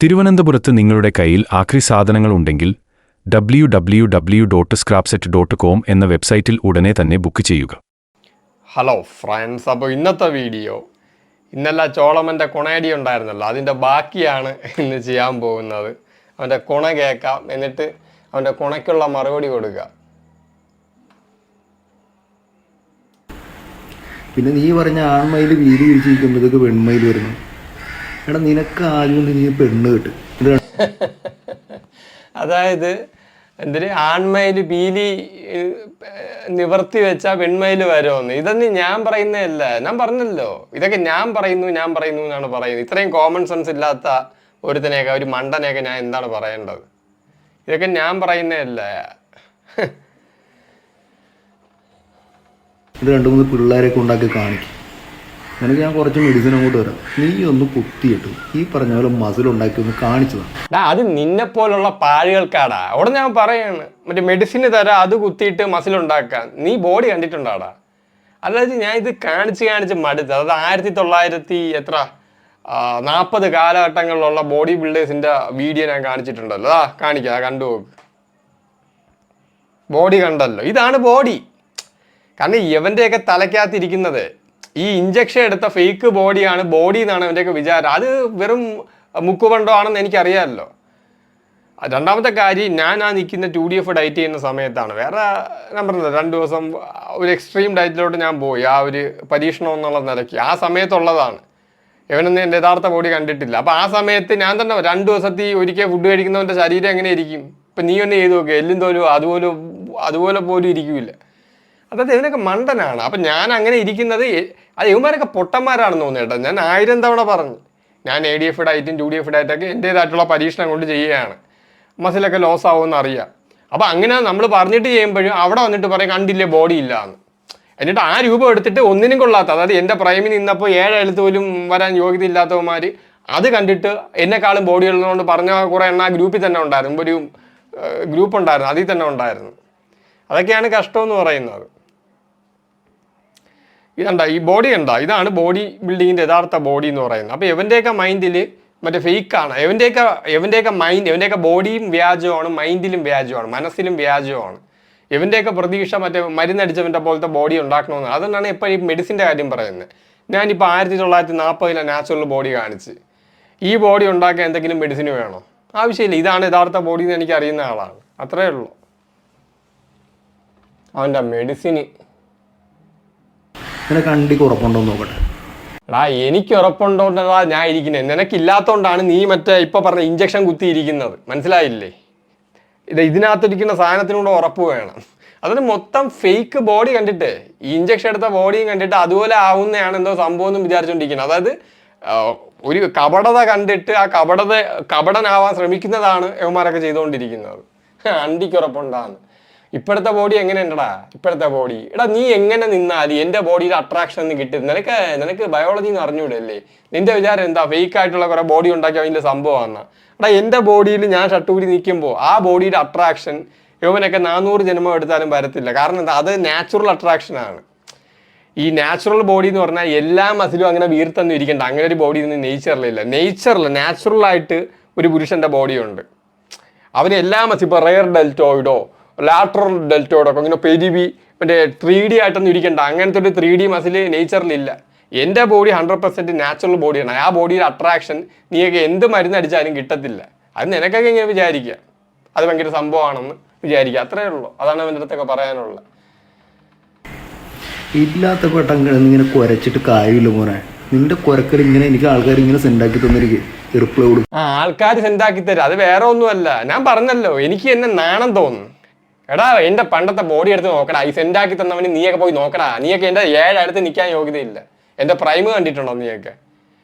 തിരുവനന്തപുരത്ത് നിങ്ങളുടെ കയ്യിൽ ആക്രി സാധനങ്ങൾ ഉണ്ടെങ്കിൽ www.scrapset.com എന്ന വെബ്സൈറ്റിൽ ഉടനെ തന്നെ ബുക്ക് ചെയ്യുക. ഹലോ ഫ്രണ്ട്സ്, അപ്പോൾ ഇന്നത്തെ വീഡിയോ ഇന്നലെ ചോളമൻ്റെ കൊണയടി ഉണ്ടായിരുന്നല്ലോ, അതിൻ്റെ ബാക്കിയാണ് ഇന്ന് ചെയ്യാൻ പോകുന്നത്. അവൻ്റെ കൊണ കേൾക്കാം, എന്നിട്ട് അവൻ്റെ കൊണയ്ക്കുള്ള മറുപടി കൊടുക്കുക. പിന്നെ നീ പറഞ്ഞ ആൺമയിൽ വീതി വിരിച്ചിരിക്കുമ്പോഴത്തേക്ക് പെൺമയിൽ വരുന്നു. എടാ നിനക്ക് ആദ്യം നീ പെണ്ണ് കിട്ടും. അതായത് എന്തിന് ആൺമയിൽ പീലി നിവർത്തി വെച്ചാൽ പെൺമയിൽ വരുമെന്ന്. ഇതൊന്നും ഞാൻ പറയുന്നതല്ല, ഞാൻ പറഞ്ഞല്ലോ, ഇതൊക്കെ ഞാൻ പറയുന്നു എന്നാണ് പറയുന്നത്. ഇത്രയും കോമൺ സെൻസ് ഇല്ലാത്ത ഒരുത്തനെയൊക്കെ, ഒരു മണ്ടനെയൊക്കെ ഞാൻ എന്താണ് പറയേണ്ടത്? ഇതൊക്കെ ഞാൻ പറയുന്നതല്ല. ഇത് 2-3 പിള്ളേരെയൊക്കെ ഉണ്ടാക്കി കാണിക്കും. നിനക്ക് ഞാൻ കുറച്ച് മെഡിസിൻ അങ്ങോട്ട് തരാം, നീ ഒന്ന് കുത്തിയിട്ട് ഈ പറഞ്ഞ പോലെ മസിൽ ഉണ്ടാക്കി ഒന്ന് കാണിച്ചതാണ്. അത് നിന്നെ പോലുള്ള പാഴുകൾക്കാടാ. അവിടെ ഞാൻ പറയാണ്, മറ്റേ മെഡിസിന് തരാം, അത് കുത്തിയിട്ട് മസിൽ ഉണ്ടാക്കാൻ. നീ ബോഡി കണ്ടിട്ടുണ്ടാടാ? അതായത് ഞാൻ ഇത് കാണിച്ച് മടുത്ത്. അതായത് 1940 കാലഘട്ടങ്ങളിലുള്ള ബോഡി ബിൽഡേഴ്സിന്റെ വീഡിയോ ഞാൻ കാണിച്ചിട്ടുണ്ടല്ലോ. കാണിക്കാം, കണ്ടു നോക്ക്. ബോഡി കണ്ടല്ലോ, ഇതാണ് ബോഡി. കാരണം ഇവൻ്റെയൊക്കെ തലയ്ക്കകത്തിരിക്കുന്നത് ഈ ഇഞ്ചക്ഷൻ എടുത്ത ഫേക്ക് ബോഡിയാണ്, ബോഡി എന്നാണ് അവൻ്റെയൊക്കെ വിചാരം. അത് വെറും മുക്കുപണ്ടോ ആണെന്ന് എനിക്കറിയാമല്ലോ. രണ്ടാമത്തെ കാര്യം, ഞാൻ നിൽക്കുന്ന 2DF ഡയറ്റ് ചെയ്യുന്ന സമയത്താണ്. വേറെ ഞാൻ പറഞ്ഞത് 2 ദിവസം ഒരു എക്സ്ട്രീം ഡയറ്റിലോട്ട് ഞാൻ പോയി, ആ ഒരു പരീക്ഷണം എന്നുള്ള നിലയ്ക്ക്. ആ സമയത്തുള്ളതാണ്. ഇവനൊന്നും എൻ്റെ യഥാർത്ഥ ബോഡി കണ്ടിട്ടില്ല. അപ്പോൾ ആ സമയത്ത് ഞാൻ തന്നെ 2 ദിവസത്തിൽ ഒരിക്കൽ ഫുഡ് കഴിക്കുന്നവൻ്റെ ശരീരം എങ്ങനെ ഇരിക്കും? ഇപ്പം നീ ഒന്ന് ചെയ്ത് നോക്കുക, എല്ലും തോലും അതുപോലെ പോലും ഇരിക്കില്ല. അതായത് ഇവനൊക്കെ മണ്ടനാണ്. അപ്പം ഞാൻ അങ്ങനെ ഇരിക്കുന്നത്, അത് ഇവന്മാരൊക്കെ പൊട്ടന്മാരാണെന്ന് തോന്നിയേട്ടാ. ഞാൻ 1000 തവണ പറഞ്ഞു, ഞാൻ ADF ഡയറ്റും 2DF ഡയറ്റൊക്കെ എൻ്റേതായിട്ടുള്ള പരീക്ഷണം കൊണ്ട് ചെയ്യുകയാണ്. മസിലൊക്കെ ലോസ് ആവുമെന്ന് അറിയാം. അപ്പം അങ്ങനെ നമ്മൾ പറഞ്ഞിട്ട് ചെയ്യുമ്പോഴും അവിടെ വന്നിട്ട് പറയും കണ്ടില്ലേ ബോഡി ഇല്ല എന്ന്. എന്നിട്ട് ആ രൂപം എടുത്തിട്ട് ഒന്നിനും കൊള്ളാത്ത, അതായത് എൻ്റെ പ്രൈമിൽ നിന്നപ്പോൾ 7 എഴുത്ത് പോലും വരാൻ യോഗ്യത ഇല്ലാത്തവന്മാർ അത് കണ്ടിട്ട് എന്നെക്കാളും ബോഡി ഉള്ളതുകൊണ്ട് പറഞ്ഞ കുറേ എണ്ണ ആ ഗ്രൂപ്പിൽ തന്നെ ഉണ്ടായിരുന്നു. ഒരു ഗ്രൂപ്പ് ഉണ്ടായിരുന്നു, അതിൽ തന്നെ ഉണ്ടായിരുന്നു. അതൊക്കെയാണ് കഷ്ടമെന്ന് പറയുന്നത്. ഇതണ്ട ഈ ബോഡി കണ്ടാ, ഇതാണ് ബോഡി ബിൽഡിങ്ങിൻ്റെ യഥാർത്ഥ ബോഡി എന്ന് പറയുന്നത്. അപ്പോൾ ഇവൻ്റെയൊക്കെ മൈൻഡിൽ മറ്റേ ഫേക്കാണ്. ഇവൻ്റെയൊക്കെ മൈൻഡ്, ഇവൻ്റെയൊക്കെ ബോഡിയും വ്യാജമാണ്, മൈൻഡിലും വ്യാജമാണ്, മനസ്സിലും വ്യാജമാണ്. ഇവൻ്റെയൊക്കെ പ്രതീക്ഷ മറ്റേ മരുന്നടിച്ചവൻ്റെ പോലത്തെ ബോഡി ഉണ്ടാക്കണമെന്ന്. അതുകൊണ്ടാണ് ഇപ്പോൾ ഈ മെഡിസിൻ്റെ കാര്യം പറയുന്നത്. ഞാനിപ്പോൾ 1940 നാച്ചുറൽ ബോഡി കാണിച്ച്, ഈ ബോഡി ഉണ്ടാക്കാൻ എന്തെങ്കിലും മെഡിസിന് വേണോ? ആവശ്യമില്ല. ഇതാണ് യഥാർത്ഥ ബോഡി എന്ന് എനിക്ക് അറിയുന്ന ആളാണ്, അത്രയേ ഉള്ളൂ. അവൻ്റെ മെഡിസിന് കണ്ടിക്ക് ഉറപ്പുണ്ടോ നോക്കട്ടെ. എനിക്ക് ഉറപ്പുണ്ടോണ്ടാ ഞാൻ ഇരിക്കുന്നത്. നിനക്കില്ലാത്തതുകൊണ്ടാണ് നീ മറ്റേ ഇപ്പം പറഞ്ഞ ഇഞ്ചക്ഷൻ കുത്തിയിരിക്കുന്നത്. മനസ്സിലായില്ലേ? ഇതിനകത്തിരിക്കുന്ന സാധനത്തിനൂടെ ഉറപ്പ് വേണം. അതിന് മൊത്തം ഫേക്ക് ബോഡി കണ്ടിട്ട്, ഈ ഇഞ്ചക്ഷൻ എടുത്ത ബോഡിയും കണ്ടിട്ട് അതുപോലെ ആവുന്നതാണ് എന്തോ സംഭവം എന്ന് വിചാരിച്ചുകൊണ്ടിരിക്കുന്നത്. അതായത് ഒരു കപടത കണ്ടിട്ട് ആ കപടനാവാൻ ശ്രമിക്കുന്നതാണ് യവന്മാരൊക്കെ ചെയ്തുകൊണ്ടിരിക്കുന്നത്. അണ്ടിക്കുറപ്പുണ്ടാന്ന്. ഇപ്പോഴത്തെ ബോഡി എങ്ങനെ ഉണ്ടടാ? ഇപ്പോഴത്തെ ബോഡി നീ എങ്ങനെ നിന്നാൽ എൻ്റെ ബോഡിയിൽ അട്രാക്ഷൻ ഒന്നും കിട്ടും? നിനക്ക് ബയോളജി എന്ന് അറിഞ്ഞൂടല്ലേ? നിന്റെ വിചാരം എന്താ ഫേക്ക് ആയിട്ടുള്ള കുറെ ബോഡി ഉണ്ടാക്കി അതിൻ്റെ സംഭവമാണ്? എൻ്റെ ബോഡിയിൽ ഞാൻ ഷട്ടൂരി നിൽക്കുമ്പോൾ ആ ബോഡിയുടെ അട്രാക്ഷൻ യവനൊക്കെ 400 ജന്മം എടുത്താലും വരത്തില്ല. കാരണം എന്താ? അത് നാച്ചുറൽ അട്രാക്ഷനാണ്. ഈ നാച്ചുറൽ ബോഡി എന്ന് പറഞ്ഞാൽ എല്ലാ മസിലും അങ്ങനെ വീർത്തൊന്നും ഇരിക്കണ്ട. അങ്ങനെ ഒരു ബോഡി ഒന്നും നാച്ചുറലായിട്ട് ഒരു പുരുഷൻ്റെ ബോഡിയുണ്ട്. അവന് എല്ലാ മസിൽ, ഇപ്പോൾ റെയർ ഡെൽറ്റോയിഡോ ലാറ്ററൽ ഡെൽറ്റോയിഡോ ഒക്കെ ഇങ്ങനെ പെരിവി മറ്റേ 3D ആയിട്ടൊന്നും ഇരിക്കണ്ട. അങ്ങനത്തെ ഒരു 3D മസിൽ നേച്ചറിലില്ല. എൻ്റെ ബോഡി 100% നാച്ചുറൽ ബോഡിയാണ്. ആ ബോഡിയുടെ അട്രാക്ഷൻ നീയൊക്കെ എന്ത് മരുന്നടിച്ചാലും കിട്ടത്തില്ല. അത് നിനക്കൊക്കെ ഇങ്ങനെ വിചാരിക്കുക, അത് ഭയങ്കര സംഭവമാണെന്ന് വിചാരിക്കുക, അത്രയേ ഉള്ളൂ. അതാണ് അവൻ്റെ അടുത്തൊക്കെ പറയാനുള്ളത്. ഇല്ലാത്ത പെട്ടങ്ങനെ ഇങ്ങനെ കുരച്ചിട്ട് കാര്യമില്ല മോനെ. നിന്റെ കുരക്കൽ ഇങ്ങനെ എനിക്ക് ആൾക്കാർ ഇങ്ങനെ സെൻഡാക്കി തന്നിരിക്കും. ആൾക്കാർ സെൻഡാക്കി തരും, അത് വേറെ ഒന്നുമല്ല. ഞാൻ പറഞ്ഞല്ലോ, എനിക്ക് എന്നെ നാണം തോന്നുന്നു. എടാ എൻ്റെ പണ്ടത്തെ ബോഡി എടുത്ത് നോക്കടാ. ഈ സെൻഡാക്കി തന്നവന് നീയൊക്കെ പോയി നോക്കടാ. നീയൊക്കെ എൻ്റെ 7 അടുത്ത് നിൽക്കാൻ യോഗ്യതയില്ല. എൻ്റെ പ്രൈം കണ്ടിട്ടുണ്ടോ നീയൊക്കെ?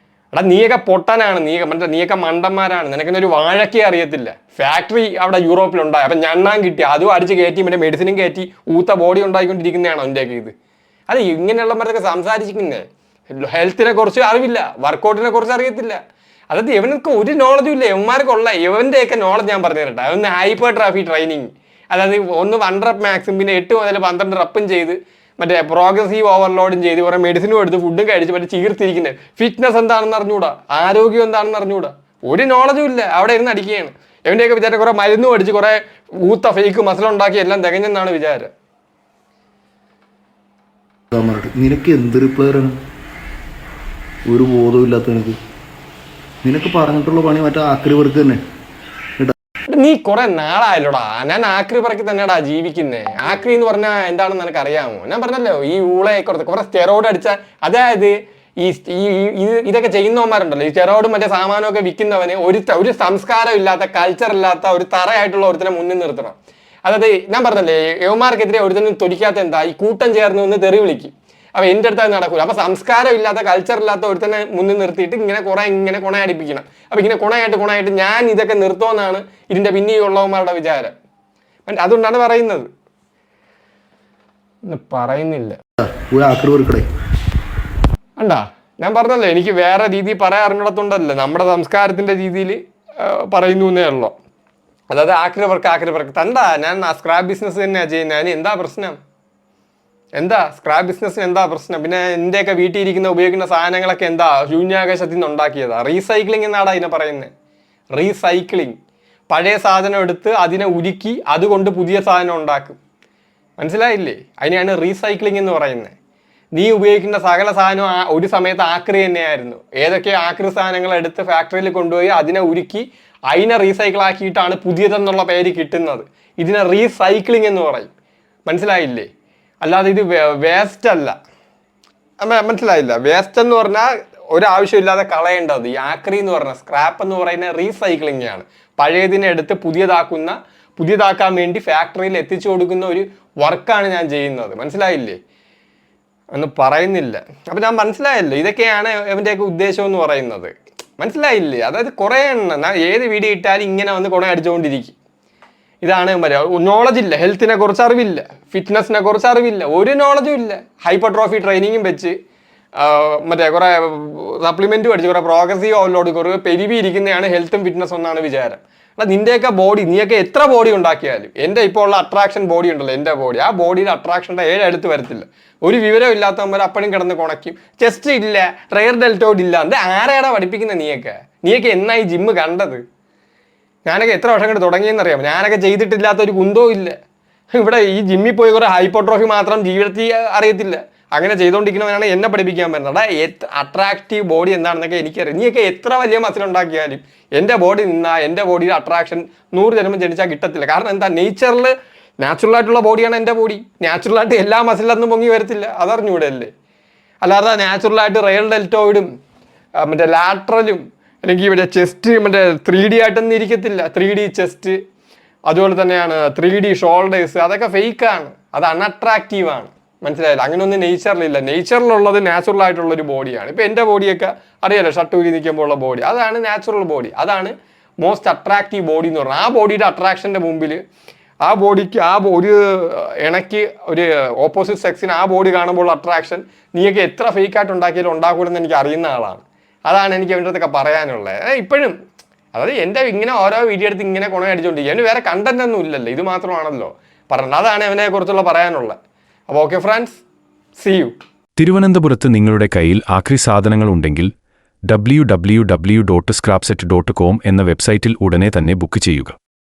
നീയൊക്കെ പൊട്ടനാണ്, നീയൊക്കെ മണ്ടന്മാരാണ്. നിനക്കെന്നൊരു വാഴക്കേ അറിയത്തില്ല. ഫാക്ടറി അവിടെ യൂറോപ്പിലുണ്ടായി, അപ്പം ഞണ്ണാൻ കിട്ടി, അതും അടിച്ച് കയറ്റി മറ്റേ മെഡിസിനും കയറ്റി ഊത്ത ബോഡി ഉണ്ടായിക്കൊണ്ടിരിക്കുന്നതാണോ എൻ്റെയൊക്കെ ഇത്? അത് ഇങ്ങനെയുള്ളവരൊക്കെ സംസാരിച്ചിരിക്കുന്നത് ഹെൽത്തിനെ കുറിച്ച് അറിവില്ല, വർക്കൗട്ടിനെ കുറിച്ച് അറിയത്തില്ല. അതായത് ഇവനൊക്കെ ഒരു നോളജും ഇല്ല. ഇവന്മാർക്കുള്ള ഇവൻ്റെയൊക്കെ നോളജ് ഞാൻ പറഞ്ഞു തരട്ടെ. അവന് ഹൈപ്പർ ട്രാഫി ട്രെയിനിങ്, അതായത് 1 റെപ്പ് മാക്സിമം, പിന്നെ 8 മുതൽ 12 റെപ്പും ചെയ്ത് മറ്റേ പ്രോഗ്രസീവ് ഓവർലോഡും ചെയ്ത് കുറേ മെഡിസിനും എടുത്ത് ഫുഡും കഴിച്ച് മറ്റേ ചീർത്തിരിക്കുന്നത്. ഫിറ്റ്നസ് എന്താണെന്ന് അറിഞ്ഞൂടാ, ആരോഗ്യം എന്താണെന്ന് അറിഞ്ഞൂടാ. ഒരു നോളജും ഇല്ല, അവിടെ ഇരുന്ന് അടിക്കുകയാണ്. എവൻ്റെയൊക്കെ വിചാരം കുറേ മരുന്ന് മേടിച്ച് കുറേ ഊത്ത ഫേക്ക് മസിലുണ്ടാക്കി എല്ലാം തികഞ്ഞെന്നാണ് വിചാരം. നിനക്ക് എന്ത് റിപ്ലൈറാണ്? ഒരു ബോധമില്ലാത്ത നിനക്ക് പറഞ്ഞിട്ടുള്ള പണി മറ്റേ ആക്രി വർക്ക് തന്നെ. നീ കുറെ നാളായല്ലോടാ, ഞാൻ ആക്രി പറക്കി തന്നെയാടാ ജീവിക്കുന്നേ. ആക്രി എന്ന് പറഞ്ഞാൽ എന്താണെന്ന് നിനക്ക് അറിയാമോ? ഞാൻ പറഞ്ഞല്ലോ, ഈ ഊളയൊക്കെ കുറെ സ്റ്റെറോയിഡ് അടിച്ച, അതായത് ഇതൊക്കെ ചെയ്യുന്നവന്മാരുണ്ടല്ലോ, ഈ സ്റ്റെറോയിഡും മറ്റേ സാമാനമൊക്കെ വിൽക്കുന്നവന് ഒരു സംസ്കാരം ഇല്ലാത്ത, കൾച്ചർ ഇല്ലാത്ത ഒരു തറയായിട്ടുള്ള ഒരുത്തനെ മുന്നിൽ നിർത്തണം. അതായത് ഞാൻ പറഞ്ഞല്ലേ, യവന്മാർക്കെതിരെ ഒരുത്തനും തൊടിക്കാത്ത എന്താ, ഈ കൂട്ടം ചേർന്ന് ഒന്ന് തെറി വിളിക്കും. അപ്പൊ എൻ്റെ അടുത്ത് അത് നടക്കൂല. അപ്പൊ സംസ്കാരം ഇല്ലാത്ത, കൾച്ചർ ഇല്ലാത്ത ഒരുത്തനെ മുന്നിൽ നിർത്തിയിട്ട് ഇങ്ങനെ കൊണയടിപ്പിക്കണം. അപ്പൊ ഇങ്ങനെ കൊണയായിട്ട് ഞാൻ ഇതൊക്കെ നിർത്തുമെന്നാണ് ഇതിന്റെ പിന്നെയുള്ളവന്മാരുടെ വിചാരം. അതുകൊണ്ടാണ് പറയുന്നത്. പറയുന്നില്ല അണ്ടാ, ഞാൻ പറഞ്ഞല്ലോ, എനിക്ക് വേറെ രീതിയിൽ പറയാൻ അറിഞ്ഞിടത്തുണ്ടല്ലോ, നമ്മുടെ സംസ്കാരത്തിന്റെ രീതിയിൽ പറയുന്നു എന്നേ ഉള്ളൂ. അതായത് ആക്രി വർക്ക് തണ്ടാ, ഞാൻ സ്ക്രാപ്പ് ബിസിനസ് തന്നെയാണ് ചെയ്യുന്നത്. അതിന് എന്താ പ്രശ്നം? സ്ക്രാപ്പ് ബിസിനസ്സിന് എന്താ പ്രശ്നം? പിന്നെ എൻ്റെയൊക്കെ വീട്ടിൽ ഇരിക്കുന്ന ഉപയോഗിക്കുന്ന സാധനങ്ങളൊക്കെ എന്താ ശൂന്യാകാശത്തിൽ നിന്ന് ഉണ്ടാക്കിയതാ? റീസൈക്ലിംഗ് എന്നാണ് അതിനെ പറയുന്നത്. റീസൈക്ലിംഗ്, പഴയ സാധനം എടുത്ത് അതിനെ ഉരുക്കി അതുകൊണ്ട് പുതിയ സാധനം ഉണ്ടാക്കും. മനസ്സിലായില്ലേ? അതിനെയാണ് റീസൈക്ലിംഗ് എന്ന് പറയുന്നത്. നീ ഉപയോഗിക്കുന്ന സകല സാധനം ഒരു സമയത്ത് ആക്രി തന്നെയായിരുന്നു. ഏതൊക്കെ ആക്രി സാധനങ്ങൾ എടുത്ത് ഫാക്ടറിയിൽ കൊണ്ടുപോയി അതിനെ ഉരുക്കി അതിനെ റീസൈക്കിൾ ആക്കിയിട്ടാണ് പുതിയതെന്നുള്ള പേര് കിട്ടുന്നത്. ഇതിനെ റീസൈക്ലിംഗ് എന്ന് പറയും. മനസ്സിലായില്ലേ? അല്ലാതെ ഇത് വേസ്റ്റ് അല്ല. മനസ്സിലായില്ല? വേസ്റ്റ് എന്ന് പറഞ്ഞാൽ ഒരാവശ്യമില്ലാതെ കളയേണ്ടത്. ഈ ആക്രി എന്ന് പറഞ്ഞാൽ, സ്ക്രാപ്പ് എന്ന് പറയുന്നത് റീസൈക്ലിംഗ് ആണ്. പഴയതിനെ എടുത്ത് പുതിയതാക്കാൻ വേണ്ടി ഫാക്ടറിയിൽ എത്തിച്ചു കൊടുക്കുന്ന ഒരു വർക്കാണ് ഞാൻ ചെയ്യുന്നത്. മനസ്സിലായില്ലേ? ഒന്നും പറയുന്നില്ല. അപ്പം ഞാൻ മനസ്സിലായല്ലോ, ഇതൊക്കെയാണ് ഇവൻ്റെയൊക്കെ ഉദ്ദേശം എന്ന് പറയുന്നത്. മനസ്സിലായില്ലേ? അതായത് കുറേ എണ്ണം ഏത് വീഡിയോ ഇട്ടാലും ഇങ്ങനെ വന്ന് കുറെ അടിച്ചുകൊണ്ടിരിക്കും. ഇതാണ് നോളജ് ഇല്ല, ഹെൽത്തിനെ കുറിച്ച് അറിവില്ല, ഫിറ്റ്നസിനെ കുറിച്ച് അറിവില്ല, ഒരു നോളജും ഇല്ല. ഹൈപ്പർട്രോഫി ട്രെയിനിങ്ങും വെച്ച് മറ്റേ കുറേ സപ്ലിമെൻറ്റും അടിച്ച് കുറേ പ്രോഗ്രസീവ് ഓവർലോഡ് കുറേ പെരുവി ഇരിക്കുന്നതാണ് ഹെൽത്തും ഫിറ്റ്നസ് എന്നാണ് വിചാരം. അല്ല, നിൻ്റെയൊക്കെ ബോഡി, നീയൊക്കെ എത്ര ബോഡി ഉണ്ടാക്കിയാലും, എൻ്റെ ഇപ്പോൾ ഉള്ള അട്രാക്ഷൻ ബോഡി ഉണ്ടല്ലോ, എൻ്റെ ബോഡി, ആ ബോഡിയിൽ അട്രാക്ഷൻ്റെ അടുത്ത് വരത്തില്ല. ഒരു വിവരം ഇല്ലാത്തവന്മാർ അപ്പഴും കിടന്ന് കുണയ്ക്കും. ചെസ്റ്റ് ഇല്ല, റെയർ ഡെൽറ്റോയിഡ് ഇല്ല. അത് ആരെയാടാ പഠിപ്പിക്കുന്നത്? നീയൊക്കെ എന്നായി ജിമ്മ് കണ്ടത്? ഞാനൊക്കെ എത്ര വർഷം കൊണ്ട് തുടങ്ങിയെന്നറിയാം. ഞാനൊക്കെ ചെയ്തിട്ടില്ലാത്ത ഒരു കുന്തവും ഇല്ല. ഇവിടെ ഈ ജിമ്മിൽ പോയി കുറേ ഹൈപ്പോട്രോഫി മാത്രം ജീവിതത്തിൽ അറിയത്തില്ല. അങ്ങനെ ചെയ്തുകൊണ്ടിരിക്കുന്നവനാണ് എന്നെ പഠിപ്പിക്കാൻ പറ്റുന്നത്. അട്രാക്റ്റീവ് ബോഡി എന്താണെന്നൊക്കെ എനിക്കറിയാം. നീയൊക്കെ എത്ര വലിയ മസിൽ ഉണ്ടാക്കിയാലും എൻ്റെ ബോഡി എൻ്റെ ബോഡിയുടെ അട്രാക്ഷൻ 100 ജന്മം ജനിച്ചാൽ കിട്ടത്തില്ല. കാരണം എന്താ, നാച്ചുറലായിട്ടുള്ള ബോഡിയാണ് എൻ്റെ ബോഡി. നാച്ചുറലായിട്ട് എല്ലാ മസിലൊന്നും പൊങ്ങി വരത്തില്ല, അതറിഞ്ഞൂടെ അല്ലേ? അല്ലാതെ നാച്ചുറലായിട്ട് റെയർ ഡെൽറ്റോയിഡും മറ്റേ ലാട്രലും അല്ലെങ്കിൽ ഇവിടെ ചെസ്റ്റ് മറ്റേ 3D ആയിട്ടൊന്നും ഇരിക്കത്തില്ല. 3D ചെസ്റ്റ്, അതുപോലെ തന്നെയാണ് 3D ഷോൾഡേഴ്സ്, അതൊക്കെ ഫേക്കാണ്. അത് അൺഅട്രാക്റ്റീവാണ്. മനസ്സിലായില്ല? അങ്ങനെയൊന്നും നേച്ചറിലില്ല. നേച്ചറിലുള്ളത് നാച്ചുറൽ ആയിട്ടുള്ളൊരു ബോഡിയാണ്. ഇപ്പോൾ എൻ്റെ ബോഡിയൊക്കെ അറിയാലോ, ഷർട്ട് ഊരി നിൽക്കുമ്പോൾ ഉള്ള ബോഡി, അതാണ് നാച്ചുറൽ ബോഡി. അതാണ് മോസ്റ്റ് അട്രാക്റ്റീവ് ബോഡി എന്ന് പറഞ്ഞാൽ. ആ ബോഡിയുടെ അട്രാക്ഷൻ്റെ മുമ്പിൽ ആ ബോഡിക്ക് ഒരു ഇണയ്ക്ക് ഒരു ഓപ്പോസിറ്റ് സെക്സിന് ആ ബോഡി കാണുമ്പോൾ അട്രാക്ഷൻ നീയൊക്കെ എത്ര ഫേക്കായിട്ട് ഉണ്ടാക്കിയാലും ഉണ്ടാക്കൂലെന്ന് എനിക്ക് അറിയുന്ന ആളാണ്. അതാണ് എനിക്ക് അവൻ്റെ അടുത്തൊക്കെ പറയാനുള്ളത്. ഇപ്പോഴും അതായത് എൻ്റെ ഇങ്ങനെ ഓരോ വീഡിയോ എടുത്ത് ഇങ്ങനെ കുണയടിച്ചുകൊണ്ടിരിക്കുക. അവന് വേറെ കണ്ടന്റ് ഒന്നും ഇല്ലല്ലോ, ഇത് മാത്രമാണല്ലോ പറഞ്ഞത്. അതാണ് അവനെ കുറിച്ചുള്ള പറയാനുള്ളത്. അപ്പോൾ ഓക്കെ ഫ്രണ്ട്സ്, സീ യു. തിരുവനന്തപുരത്ത് നിങ്ങളുടെ കയ്യിൽ ആക്രി സാധനങ്ങൾ ഉണ്ടെങ്കിൽ www.scrapset.com എന്ന വെബ്സൈറ്റിൽ ഉടനെ തന്നെ ബുക്ക് ചെയ്യുക.